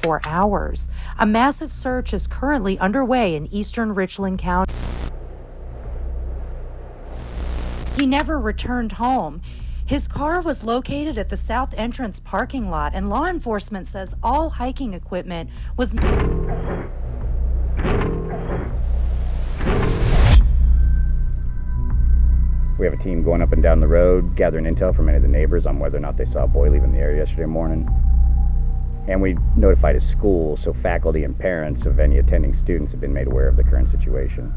24 hours. A massive search is currently underway in eastern Richland County. He never returned home. His car was located at the south entrance parking lot, and law enforcement says all hiking equipment was... We have a team going up and down the road, gathering intel from many of the neighbors on whether or not they saw a boy leaving the area yesterday morning. And we notified his school, so faculty and parents of any attending students have been made aware of the current situation.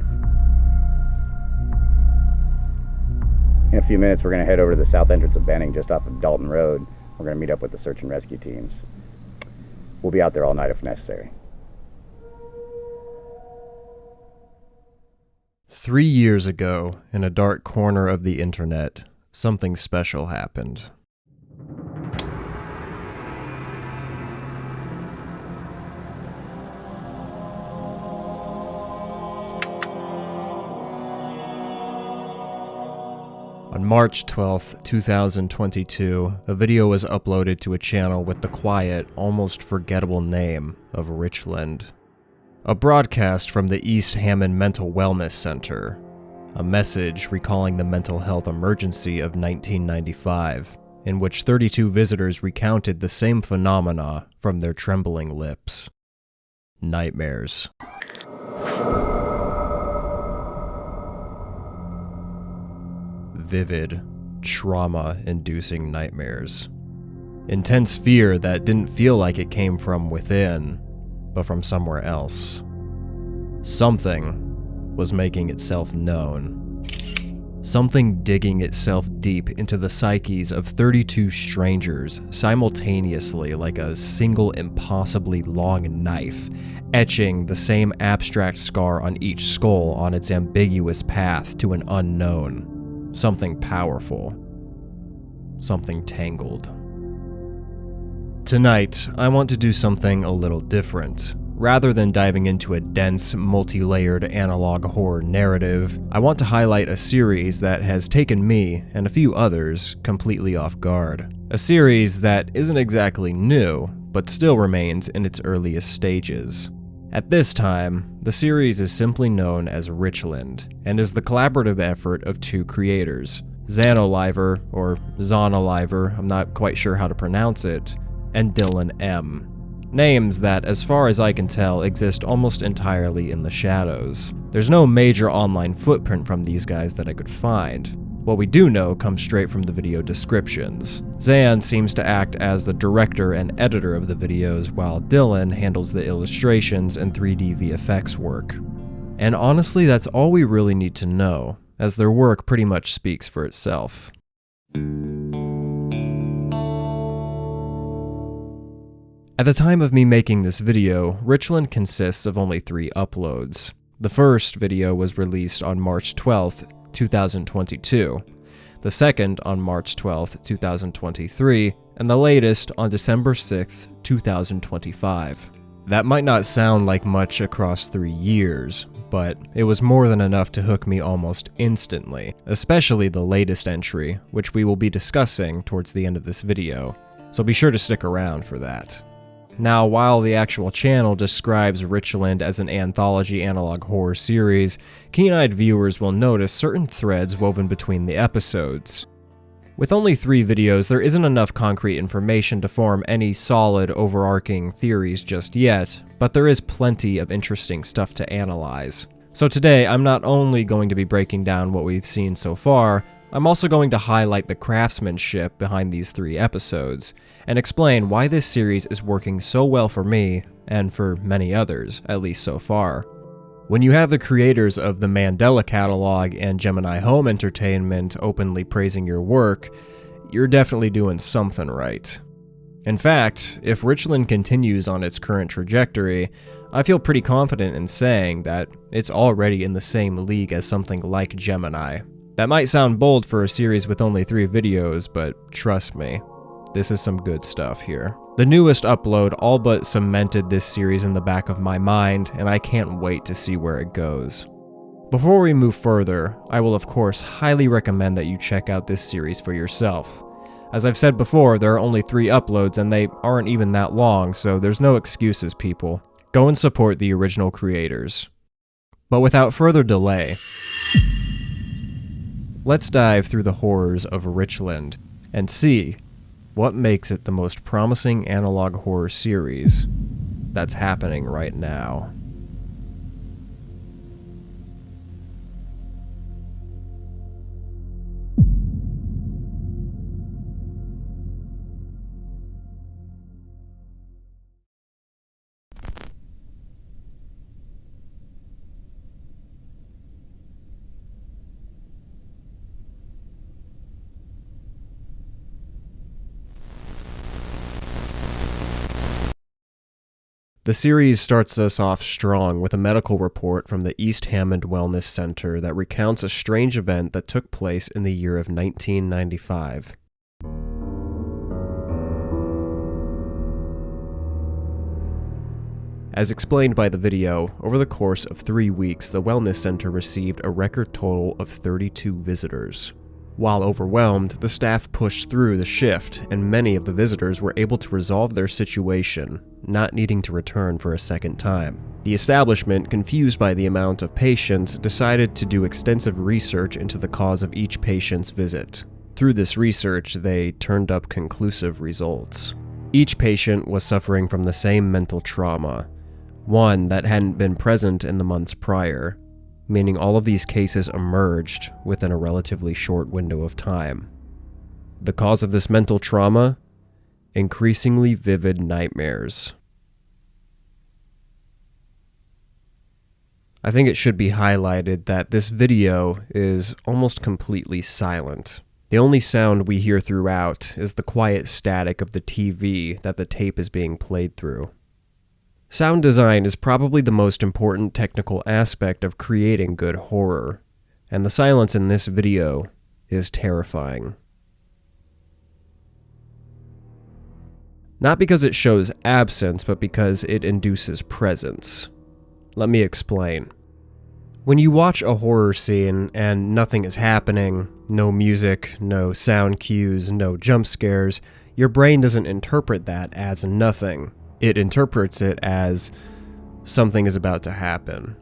In a few minutes, we're going to head over to the south entrance of Benning, just off of Dalton Road. We're going to meet up with the search and rescue teams. We'll be out there all night if necessary. 3 years ago, in a dark corner of the internet, something special happened. On March 12th, 2022, a video was uploaded to a channel with the quiet, almost forgettable name of Richland. A broadcast from the East Hammond Mental Wellness Center. A message recalling the mental health emergency of 1995, in which 32 visitors recounted the same phenomena from their trembling lips. Nightmares. Vivid, trauma-inducing nightmares. Intense fear that didn't feel like it came from within, but from somewhere else. Something was making itself known. Something digging itself deep into the psyches of 32 strangers simultaneously, like a single impossibly long knife, etching the same abstract scar on each skull on its ambiguous path to an unknown. Something powerful. Something tangled. Tonight, I want to do something a little different. Rather than diving into a dense, multi-layered analog horror narrative, I want to highlight a series that has taken me, and a few others, completely off guard. A series that isn't exactly new, but still remains in its earliest stages. At this time, the series is simply known as Richland, and is the collaborative effort of two creators, Zanoliver, or Zonoliver, I'm not quite sure how to pronounce it, and Dylan M. Names that, as far as I can tell, exist almost entirely in the shadows. There's no major online footprint from these guys that I could find. What we do know comes straight from the video descriptions. Zan seems to act as the director and editor of the videos, while Dylan handles the illustrations and 3D VFX work. And honestly, that's all we really need to know, as their work pretty much speaks for itself. At the time of me making this video, Richland consists of only 3 uploads. The first video was released on March 12th, 2022, the second on March 12th, 2023, and the latest on December 6th, 2025. That might not sound like much across 3 years, but it was more than enough to hook me almost instantly, especially the latest entry, which we will be discussing towards the end of this video, so be sure to stick around for that. Now, while the actual channel describes Richland as an anthology analog horror series, keen-eyed viewers will notice certain threads woven between the episodes. With only 3 videos, there isn't enough concrete information to form any solid, overarching theories just yet, but there is plenty of interesting stuff to analyze. So today, I'm not only going to be breaking down what we've seen so far, I'm also going to highlight the craftsmanship behind these 3 episodes, and explain why this series is working so well for me, and for many others, at least so far. When you have the creators of the Mandela catalog and Gemini Home Entertainment openly praising your work, you're definitely doing something right. In fact, if Richland continues on its current trajectory, I feel pretty confident in saying that it's already in the same league as something like Gemini. That might sound bold for a series with only 3 videos, but trust me, this is some good stuff here. The newest upload all but cemented this series in the back of my mind, and I can't wait to see where it goes. Before we move further, I will of course highly recommend that you check out this series for yourself. As I've said before, there are only 3 uploads and they aren't even that long, so there's no excuses, people. Go and support the original creators. But without further delay, let's dive through the horrors of Richland and see what makes it the most promising analog horror series that's happening right now. The series starts us off strong with a medical report from the East Hammond Wellness Center that recounts a strange event that took place in the year of 1995. As explained by the video, over the course of 3 weeks, the Wellness Center received a record total of 32 visitors. While overwhelmed, the staff pushed through the shift, and many of the visitors were able to resolve their situation, not needing to return for a second time. The establishment, confused by the amount of patients, decided to do extensive research into the cause of each patient's visit. Through this research, they turned up conclusive results. Each patient was suffering from the same mental trauma, one that hadn't been present in the months prior, meaning all of these cases emerged within a relatively short window of time. The cause of this mental trauma? Increasingly vivid nightmares. I think it should be highlighted that this video is almost completely silent. The only sound we hear throughout is the quiet static of the TV that the tape is being played through. Sound design is probably the most important technical aspect of creating good horror, and the silence in this video is terrifying. Not because it shows absence, but because it induces presence. Let me explain. When you watch a horror scene and nothing is happening, no music, no sound cues, no jump scares, your brain doesn't interpret that as nothing. It interprets it as something is about to happen.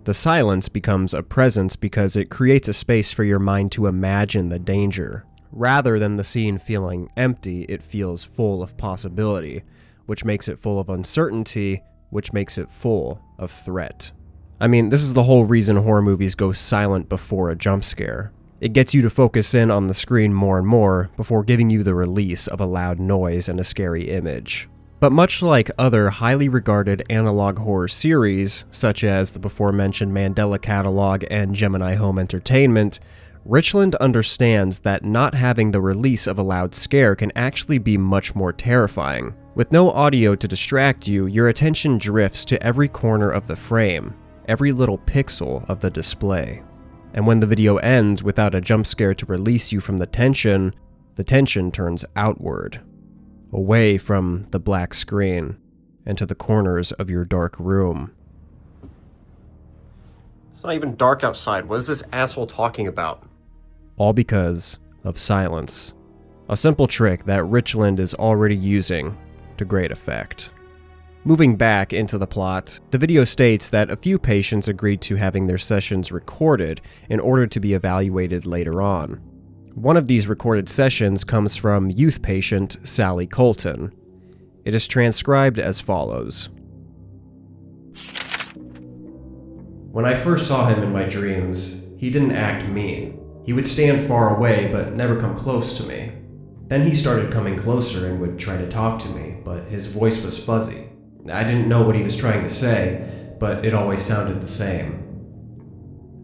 The silence becomes a presence because it creates a space for your mind to imagine the danger. Rather than the scene feeling empty, it feels full of possibility, which makes it full of uncertainty, which makes it full of threat. I mean, this is the whole reason horror movies go silent before a jump scare. It gets you to focus in on the screen more and more before giving you the release of a loud noise and a scary image. But much like other highly regarded analog horror series, such as the before-mentioned Mandela Catalog and Gemini Home Entertainment, Richland understands that not having the release of a loud scare can actually be much more terrifying. With no audio to distract you, your attention drifts to every corner of the frame, every little pixel of the display. And when the video ends without a jump scare to release you from the tension turns outward, away from the black screen, and to the corners of your dark room. It's not even dark outside. What is this asshole talking about? All because of silence. A simple trick that Richland is already using to great effect. Moving back into the plot, the video states that a few patients agreed to having their sessions recorded in order to be evaluated later on. One of these recorded sessions comes from youth patient Sally Colton. It is transcribed as follows. When I first saw him in my dreams, he didn't act mean. He would stand far away but never come close to me. Then he started coming closer and would try to talk to me, but his voice was fuzzy. I didn't know what he was trying to say, but it always sounded the same.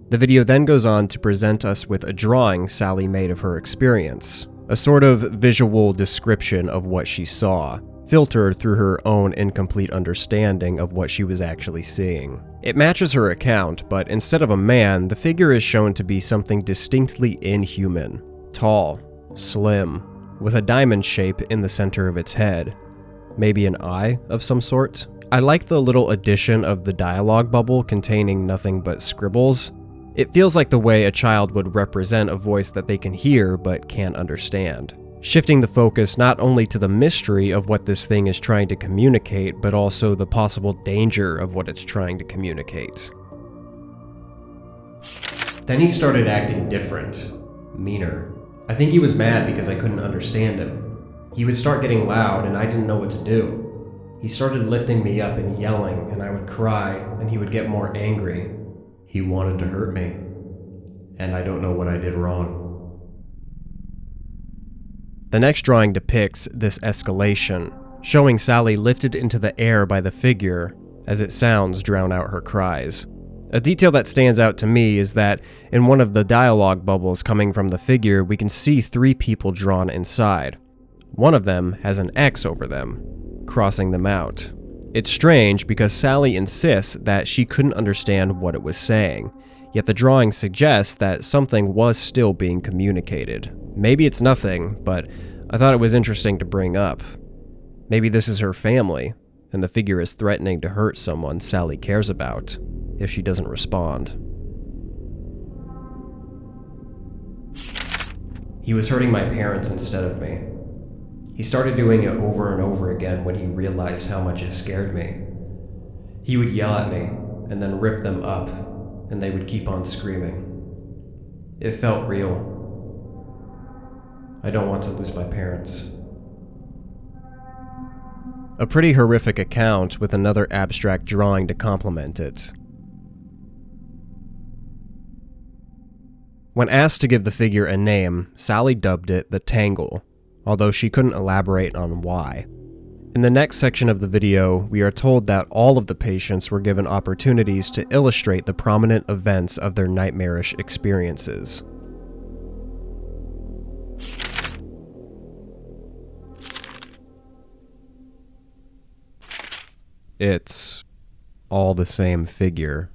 The video then goes on to present us with a drawing Sally made of her experience, a sort of visual description of what she saw, filtered through her own incomplete understanding of what she was actually seeing. It matches her account, but instead of a man, the figure is shown to be something distinctly inhuman, tall, slim, with a diamond shape in the center of its head. Maybe an eye of some sort? I like the little addition of the dialogue bubble containing nothing but scribbles. It feels like the way a child would represent a voice that they can hear but can't understand. shifting the focus not only to the mystery of what this thing is trying to communicate, but also the possible danger of what it's trying to communicate. Then he started acting different, meaner. I think he was mad because I couldn't understand him. He would start getting loud and I didn't know what to do. He started lifting me up and yelling, and I would cry, and he would get more angry. He wanted to hurt me, and I don't know what I did wrong. The next drawing depicts this escalation, showing Sally lifted into the air by the figure as its sounds drown out her cries. A detail that stands out to me is that in one of the dialogue bubbles coming from the figure, we can see 3 people drawn inside. One of them has an X over them, crossing them out. It's strange because Sally insists that she couldn't understand what it was saying, yet the drawing suggests that something was still being communicated. Maybe it's nothing, but I thought it was interesting to bring up. Maybe this is her family, and the figure is threatening to hurt someone Sally cares about if she doesn't respond. He was hurting my parents instead of me. He started doing it over and over again when he realized how much it scared me. He would yell at me, and then rip them up, and they would keep on screaming. It felt real. I don't want to lose my parents. A pretty horrific account with another abstract drawing to complement it. When asked to give the figure a name, Sally dubbed it the Tangle, although she couldn't elaborate on why. In the next section of the video, we are told that all of the patients were given opportunities to illustrate the prominent events of their nightmarish experiences. It's all the same figure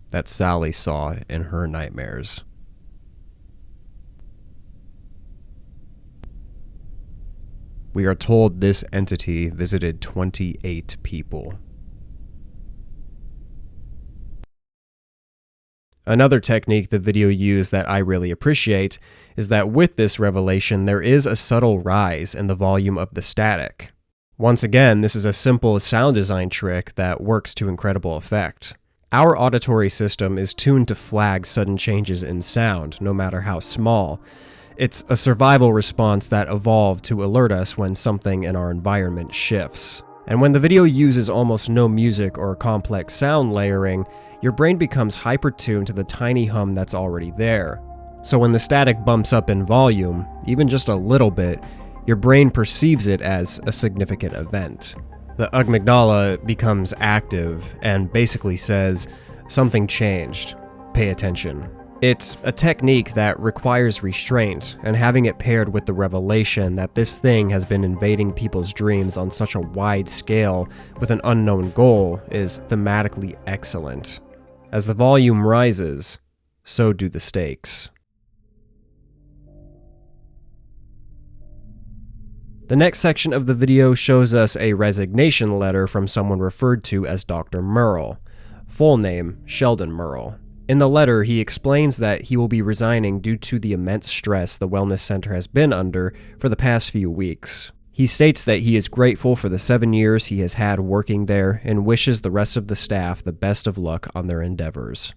that Sally saw in her nightmares. We are told this entity visited 28 people. Another technique the video used that I really appreciate is that with this revelation there is a subtle rise in the volume of the static. Once again, this is a simple sound design trick that works to incredible effect. Our auditory system is tuned to flag sudden changes in sound, no matter how small. It's a survival response that evolved to alert us when something in our environment shifts. And when the video uses almost no music or complex sound layering, your brain becomes hyper-tuned to the tiny hum that's already there. So when the static bumps up in volume, even just a little bit, your brain perceives it as a significant event. The amygdala becomes active and basically says, "Something changed. Pay attention." It's a technique that requires restraint, and having it paired with the revelation that this thing has been invading people's dreams on such a wide scale with an unknown goal is thematically excellent. As the volume rises, so do the stakes. The next section of the video shows us a resignation letter from someone referred to as Dr. Merle, full name Sheldon Merle. In the letter, he explains that he will be resigning due to the immense stress the wellness center has been under for the past few weeks. He states that he is grateful for the 7 years he has had working there and wishes the rest of the staff the best of luck on their endeavors.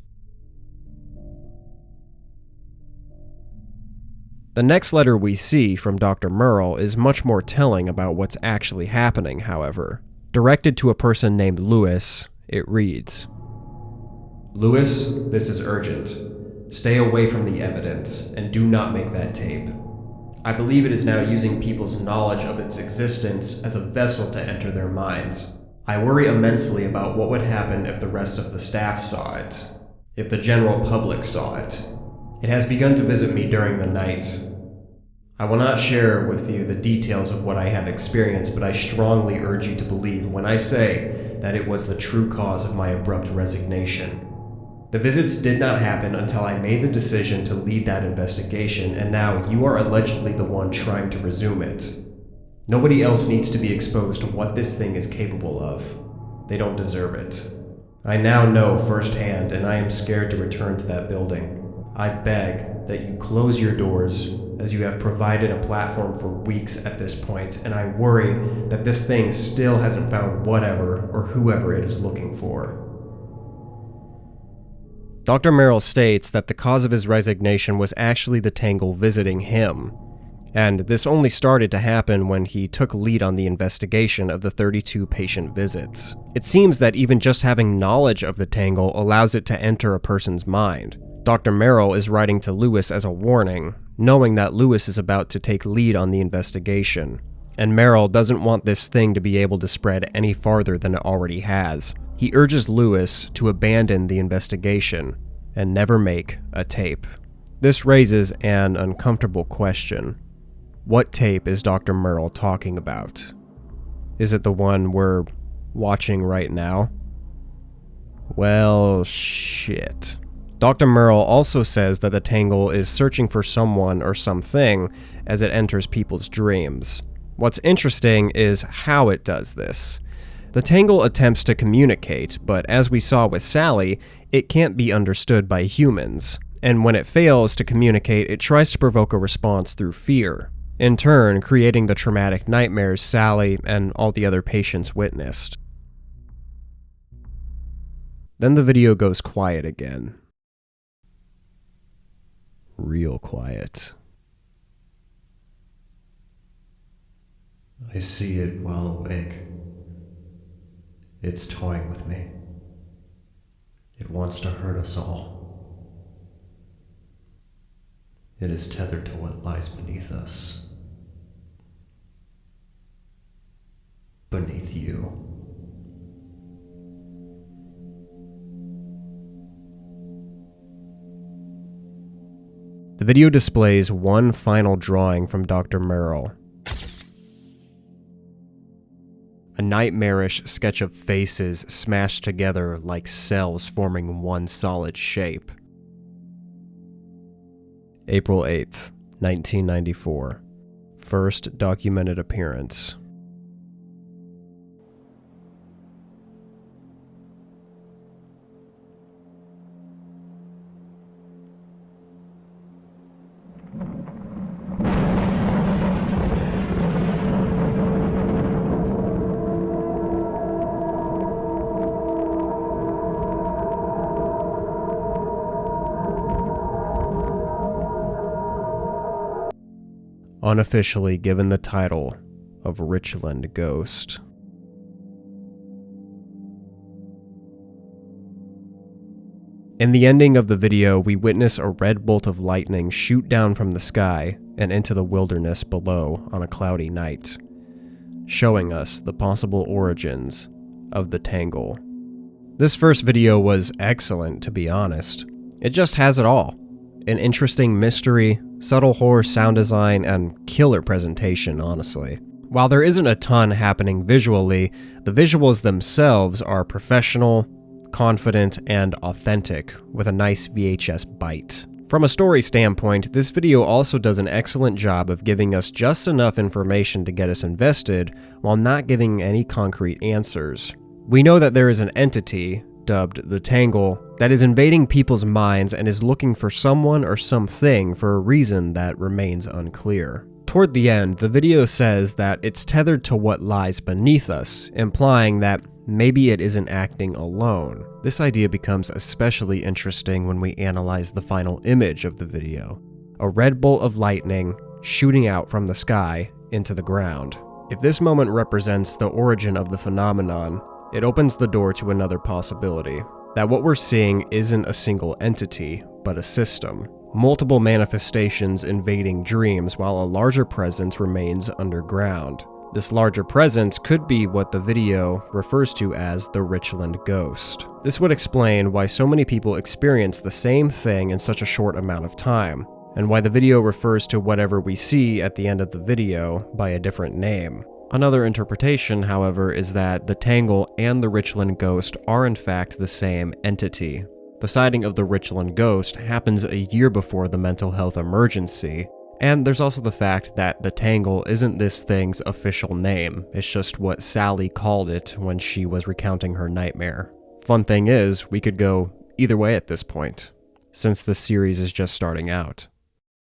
The next letter we see from Dr. Merle is much more telling about what's actually happening, however. Directed to a person named Lewis, it reads, "Lewis, this is urgent. Stay away from the evidence, and do not make that tape. I believe it is now using people's knowledge of its existence as a vessel to enter their minds. I worry immensely about what would happen if the rest of the staff saw it, if the general public saw it. It has begun to visit me during the night. I will not share with you the details of what I have experienced, but I strongly urge you to believe when I say that it was the true cause of my abrupt resignation. The visits did not happen until I made the decision to lead that investigation, and now you are allegedly the one trying to resume it. Nobody else needs to be exposed to what this thing is capable of. They don't deserve it. I now know firsthand, and I am scared to return to that building. I beg that you close your doors as you have provided a platform for weeks at this point, and I worry that this thing still hasn't found whatever or whoever it is looking for. Dr. Merrill states that the cause of his resignation was actually the Tangle visiting him, and this only started to happen when he took lead on the investigation of the 32 patient visits. It seems that even just having knowledge of the Tangle allows it to enter a person's mind. Dr. Merrill is writing to Lewis as a warning, knowing that Lewis is about to take lead on the investigation, and Merrill doesn't want this thing to be able to spread any farther than it already has. He urges Lewis to abandon the investigation and never make a tape. This raises an uncomfortable question. What tape is Dr. Merrill talking about? Is it the one we're watching right now? Well, shit. Dr. Merrill also says that the Tangle is searching for someone or something as it enters people's dreams. What's interesting is how it does this. The Tangle attempts to communicate, but as we saw with Sally, it can't be understood by humans, and when it fails to communicate, it tries to provoke a response through fear, in turn creating the traumatic nightmares Sally and all the other patients witnessed. Then the video goes quiet again. Real quiet. I see it while awake. It's toying with me. It wants to hurt us all. It is tethered to what lies beneath us. Beneath you. The video displays one final drawing from Dr. Merrill. A nightmarish sketch of faces smashed together like cells forming one solid shape. April 8th, 1994. First documented appearance. Unofficially given the title of Richland Ghost. In the ending of the video, we witness a red bolt of lightning shoot down from the sky and into the wilderness below on a cloudy night, showing us the possible origins of the Tangle. This first video was excellent, to be honest. It just has it all. An interesting mystery, subtle horror sound design, and killer presentation, honestly. While there isn't a ton happening visually, the visuals themselves are professional, confident, and authentic, with a nice VHS bite. From a story standpoint, this video also does an excellent job of giving us just enough information to get us invested, while not giving any concrete answers. We know that there is an entity, dubbed the Tangle, that is invading people's minds and is looking for someone or something for a reason that remains unclear. Toward the end, the video says that it's tethered to what lies beneath us, implying that maybe it isn't acting alone. This idea becomes especially interesting when we analyze the final image of the video. A red bolt of lightning shooting out from the sky into the ground. If this moment represents the origin of the phenomenon, it opens the door to another possibility, that what we're seeing isn't a single entity, but a system. Multiple manifestations invading dreams while a larger presence remains underground. This larger presence could be what the video refers to as the Richland Ghost. This would explain why so many people experience the same thing in such a short amount of time, and why the video refers to whatever we see at the end of the video by a different name. Another interpretation, however, is that the Tangle and the Richland Ghost are in fact the same entity. The sighting of the Richland Ghost happens a year before the mental health emergency, and there's also the fact that the Tangle isn't this thing's official name, it's just what Sally called it when she was recounting her nightmare. Fun thing is, we could go either way at this point, since this series is just starting out.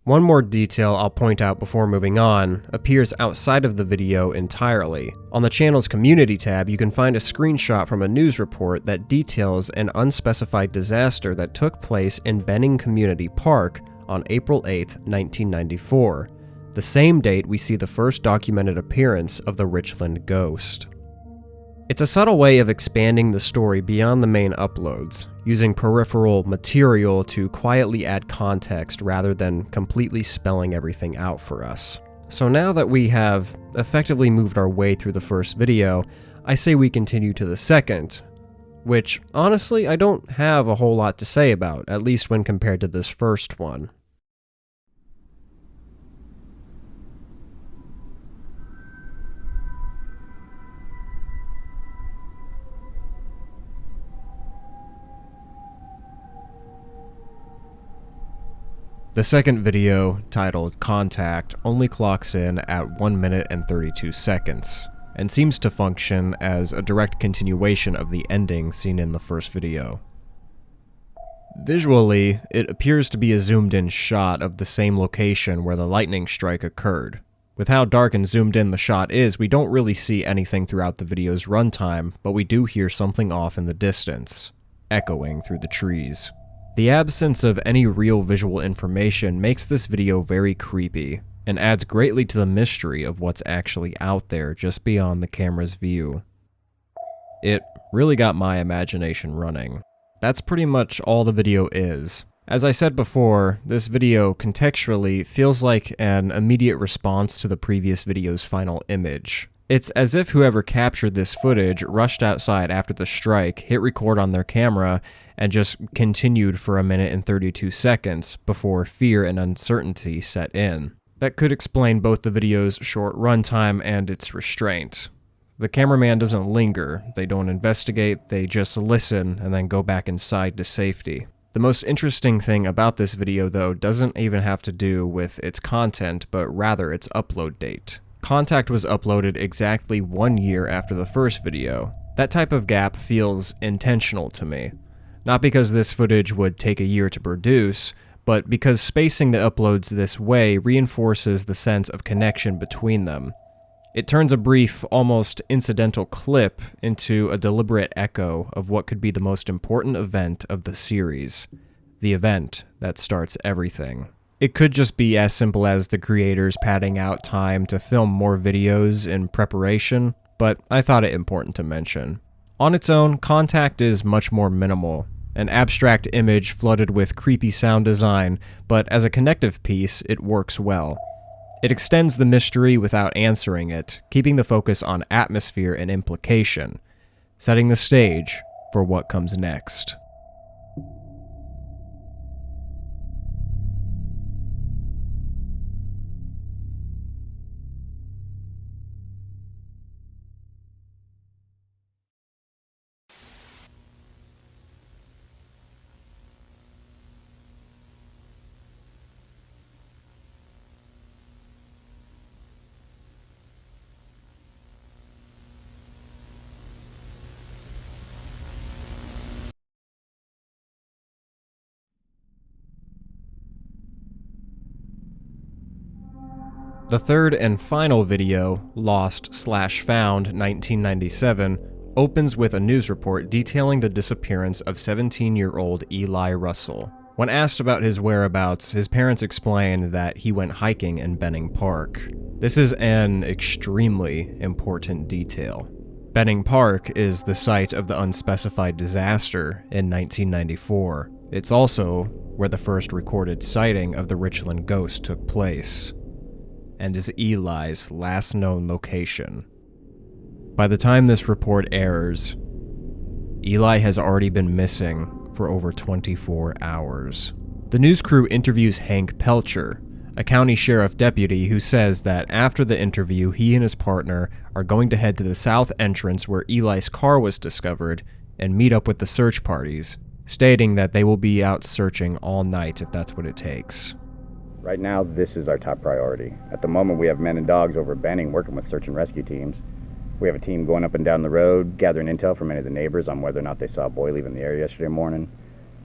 One more detail I'll point out before moving on appears outside of the video entirely. On the channel's community tab, you can find a screenshot from a news report that details an unspecified disaster that took place in Benning Community Park on April 8, 1994, the same date we see the first documented appearance of the Richland ghost. It's a subtle way of expanding the story beyond the main uploads, using peripheral material to quietly add context rather than completely spelling everything out for us. So now that we have effectively moved our way through the first video, I say we continue to the second, which honestly I don't have a whole lot to say about, at least when compared to this first one. The second video, titled Contact, only clocks in at 1 minute and 32 seconds, and seems to function as a direct continuation of the ending seen in the first video. Visually, it appears to be a zoomed-in shot of the same location where the lightning strike occurred. With how dark and zoomed in the shot is, we don't really see anything throughout the video's runtime, but we do hear something off in the distance, echoing through the trees. The absence of any real visual information makes this video very creepy, and adds greatly to the mystery of what's actually out there just beyond the camera's view. It really got my imagination running. That's pretty much all the video is. As I said before, this video contextually feels like an immediate response to the previous video's final image. It's as if whoever captured this footage rushed outside after the strike, hit record on their camera, and just continued for 1 minute and 32 seconds before fear and uncertainty set in. That could explain both the video's short runtime and its restraint. The cameraman doesn't linger, they don't investigate, they just listen and then go back inside to safety. The most interesting thing about this video, though, doesn't even have to do with its content, but rather its upload date. Contact was uploaded exactly 1 year after the first video. That type of gap feels intentional to me. Not because this footage would take a year to produce, but because spacing the uploads this way reinforces the sense of connection between them. It turns a brief, almost incidental clip into a deliberate echo of what could be the most important event of the series. The event that starts everything. It could just be as simple as the creators padding out time to film more videos in preparation, but I thought it important to mention. On its own, Contact is much more minimal. An abstract image flooded with creepy sound design, but as a connective piece, it works well. It extends the mystery without answering it, keeping the focus on atmosphere and implication, setting the stage for what comes next. The third and final video, Lost/Found 1997, opens with a news report detailing the disappearance of 17-year-old Eli Russell. When asked about his whereabouts, his parents explained that he went hiking in Benning Park. This is an extremely important detail. Benning Park is the site of the unspecified disaster in 1994. It's also where the first recorded sighting of the Richland ghost took place, and is Eli's last known location. By the time this report airs, Eli has already been missing for over 24 hours. The news crew interviews Hank Pelcher, a county sheriff deputy who says that after the interview, he and his partner are going to head to the south entrance where Eli's car was discovered and meet up with the search parties, stating that they will be out searching all night if that's what it takes. Right now, this is our top priority. At the moment, we have men and dogs over at Benning working with search and rescue teams. We have a team going up and down the road, gathering intel from many of the neighbors on whether or not they saw a boy leaving the area yesterday morning.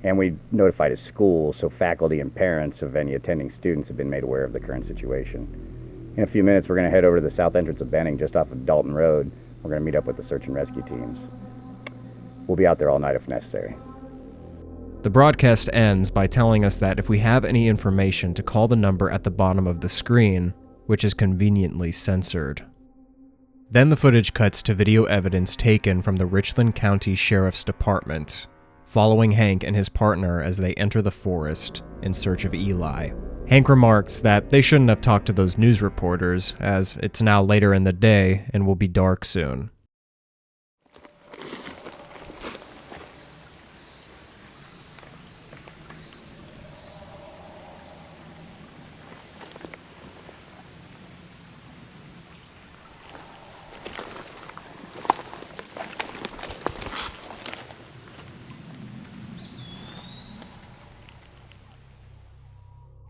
And we notified his school, so faculty and parents of any attending students have been made aware of the current situation. In a few minutes, we're going to head over to the south entrance of Benning, just off of Dalton Road. We're going to meet up with the search and rescue teams. We'll be out there all night if necessary. The broadcast ends by telling us that if we have any information to call the number at the bottom of the screen, which is conveniently censored. Then the footage cuts to video evidence taken from the Richland County Sheriff's Department, following Hank and his partner as they enter the forest in search of Eli. Hank remarks that they shouldn't have talked to those news reporters, as it's now later in the day and will be dark soon.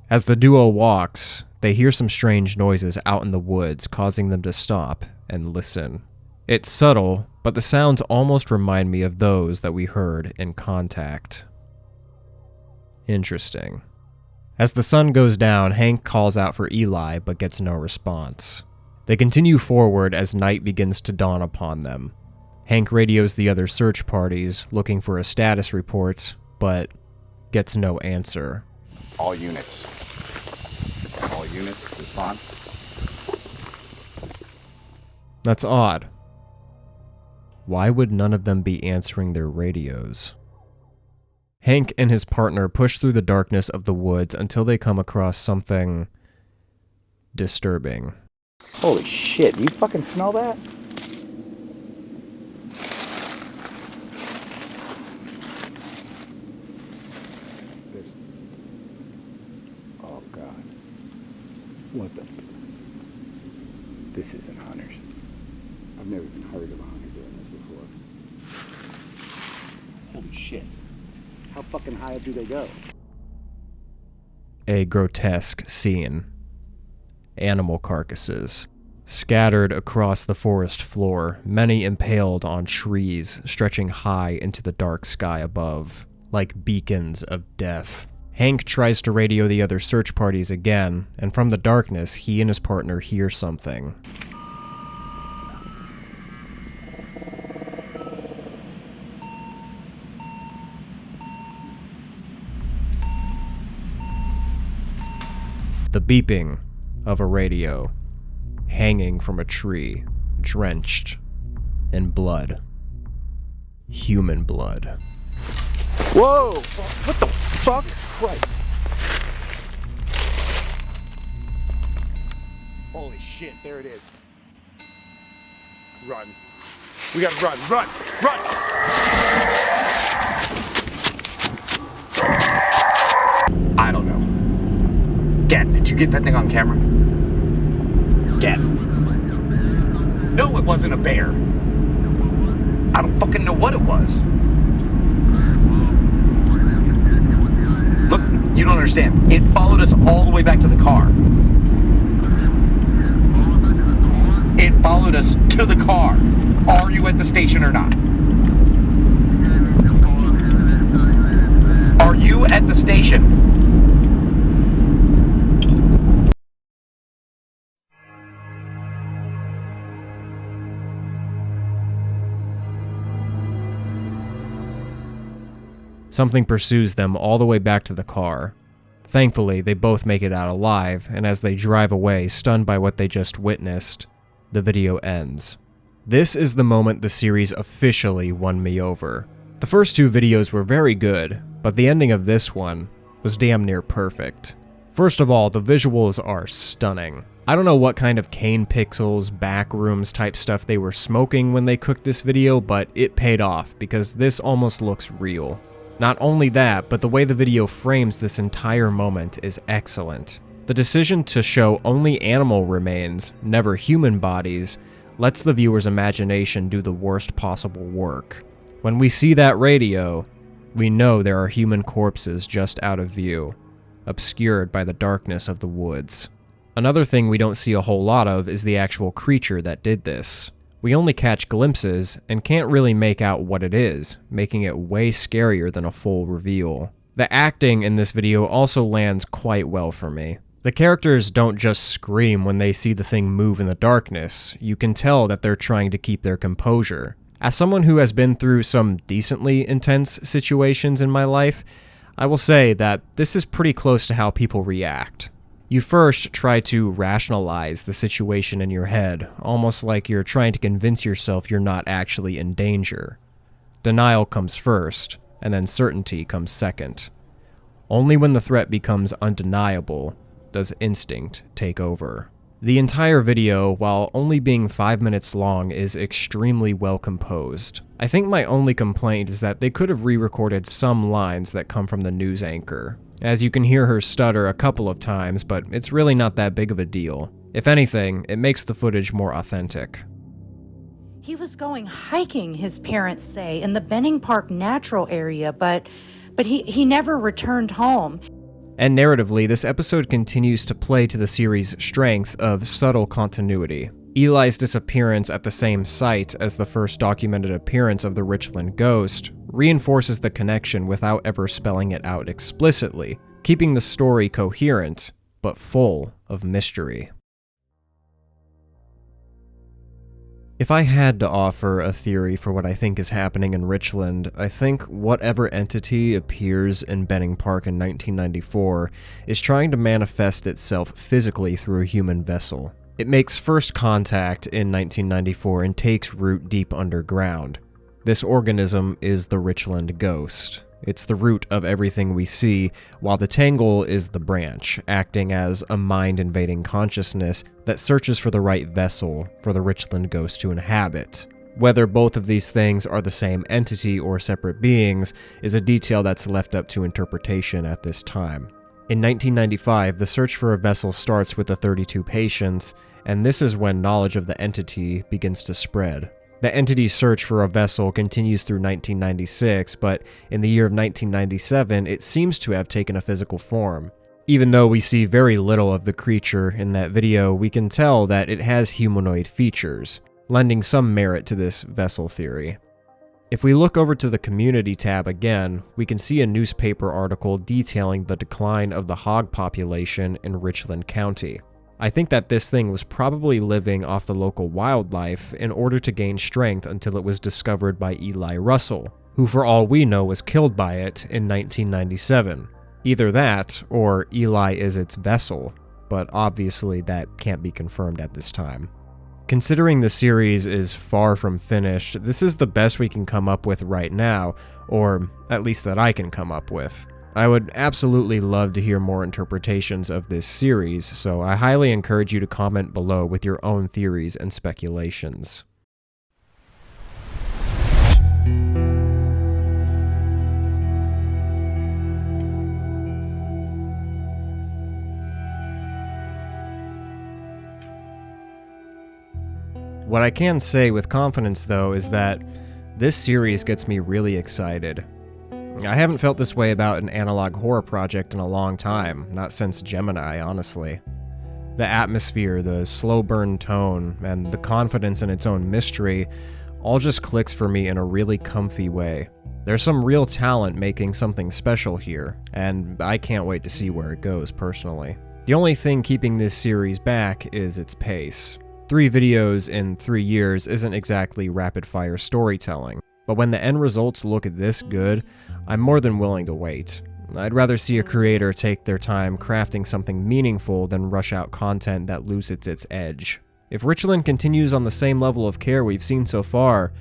As the duo walks, they hear some strange noises out in the woods, causing them to stop and listen. It's subtle, but the sounds almost remind me of those that we heard in Contact. Interesting. As the sun goes down, Hank calls out for Eli, but gets no response. They continue forward as night begins to dawn upon them. Hank radios the other search parties, looking for a status report, but gets no answer. All units. All units, respond. That's odd. Why would none of them be answering their radios? Hank and his partner push through the darkness of the woods until they come across something disturbing. Holy shit, do you fucking smell that? Oh god. What the? This isn't hunters. I've never even heard of a hunter doing this before. Holy shit. How fucking high up do they go? A grotesque scene. Animal carcasses, scattered across the forest floor, many impaled on trees stretching high into the dark sky above, like beacons of death. Hank tries to radio the other search parties again, and from the darkness, he and his partner hear something. The beeping of a radio, hanging from a tree, drenched in blood. Human blood. Whoa! What the fuck? Christ. Holy shit, there it is. Run. We gotta run, run, run! I don't know. Get, did you get that thing on camera? Get. No, it wasn't a bear. I don't fucking know what it was. Look, you don't understand. It followed us all the way back to the car. It followed us to the car. Are you at the station or not? Are you at the station? Something pursues them all the way back to the car. Thankfully, they both make it out alive, and as they drive away, stunned by what they just witnessed, the video ends. This is the moment the series officially won me over. The first two videos were very good, but the ending of this one was damn near perfect. First of all, the visuals are stunning. I don't know what kind of cane pixels, backrooms type stuff they were smoking when they cooked this video, but it paid off because this almost looks real. Not only that, but the way the video frames this entire moment is excellent. The decision to show only animal remains, never human bodies, lets the viewer's imagination do the worst possible work. When we see that radio, we know there are human corpses just out of view, obscured by the darkness of the woods. Another thing we don't see a whole lot of is the actual creature that did this. We only catch glimpses and can't really make out what it is, making it way scarier than a full reveal. The acting in this video also lands quite well for me. The characters don't just scream when they see the thing move in the darkness. You can tell that they're trying to keep their composure. As someone who has been through some decently intense situations in my life, I will say that this is pretty close to how people react. You first try to rationalize the situation in your head, almost like you're trying to convince yourself you're not actually in danger. Denial comes first, and then certainty comes second. Only when the threat becomes undeniable does instinct take over. The entire video, while only being 5 minutes long, is extremely well composed. I think my only complaint is that they could have re-recorded some lines that come from the news anchor, as you can hear her stutter a couple of times, but it's really not that big of a deal. If anything, it makes the footage more authentic. He was going hiking, his parents say, in the Benning Park natural area, but he never returned home. And narratively, this episode continues to play to the series' strength of subtle continuity. Eli's disappearance at the same site as the first documented appearance of the Richland ghost reinforces the connection without ever spelling it out explicitly, keeping the story coherent, but full of mystery. If I had to offer a theory for what I think is happening in Richland, I think whatever entity appears in Benning Park in 1994 is trying to manifest itself physically through a human vessel. It makes first contact in 1994 and takes root deep underground. This organism is the Richland ghost. It's the root of everything we see, while the tangle is the branch, acting as a mind-invading consciousness that searches for the right vessel for the Richland ghost to inhabit. Whether both of these things are the same entity or separate beings is a detail that's left up to interpretation at this time. In 1995, the search for a vessel starts with the 32 patients, and this is when knowledge of the entity begins to spread. The entity's search for a vessel continues through 1996, but in the year of 1997, it seems to have taken a physical form. Even though we see very little of the creature in that video, we can tell that it has humanoid features, lending some merit to this vessel theory. If we look over to the community tab again, we can see a newspaper article detailing the decline of the hog population in Richland County. I think that this thing was probably living off the local wildlife in order to gain strength until it was discovered by Eli Russell, who for all we know was killed by it in 1997. Either that, or Eli is its vessel, but obviously that can't be confirmed at this time. Considering the series is far from finished, this is the best we can come up with right now, or at least that I can come up with. I would absolutely love to hear more interpretations of this series, so I highly encourage you to comment below with your own theories and speculations. What I can say with confidence, though, is that this series gets me really excited. I haven't felt this way about an analog horror project in a long time, not since Gemini, honestly. The atmosphere, the slow burn tone, and the confidence in its own mystery all just clicks for me in a really comfy way. There's some real talent making something special here, and I can't wait to see where it goes personally. The only thing keeping this series back is its pace. 3 videos in 3 years isn't exactly rapid-fire storytelling. But when the end results look this good, I'm more than willing to wait. I'd rather see a creator take their time crafting something meaningful than rush out content that loses its edge. If Richland continues on the same level of care we've seen so far,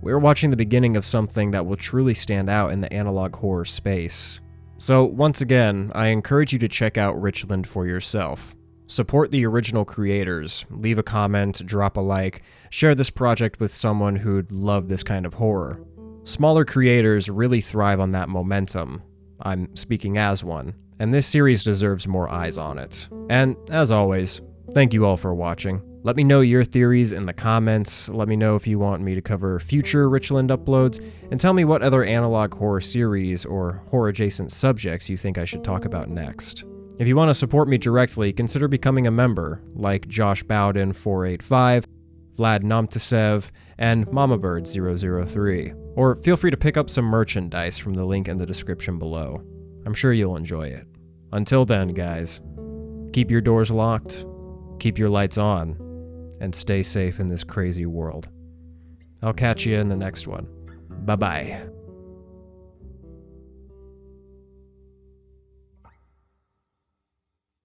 we're watching the beginning of something that will truly stand out in the analog horror space. So once again, I encourage you to check out Richland for yourself. Support the original creators, leave a comment, drop a like, share this project with someone who'd love this kind of horror. Smaller creators really thrive on that momentum. I'm speaking as one, and this series deserves more eyes on it. And as always, thank you all for watching. Let me know your theories in the comments, let me know if you want me to cover future Richland uploads, and tell me what other analog horror series or horror-adjacent subjects you think I should talk about next. If you want to support me directly, consider becoming a member, like Josh Bowden 485, Vlad Nomtasev, and MamaBird003. Or feel free to pick up some merchandise from the link in the description below. I'm sure you'll enjoy it. Until then, guys, keep your doors locked, keep your lights on, and stay safe in this crazy world. I'll catch you in the next one. Bye-bye.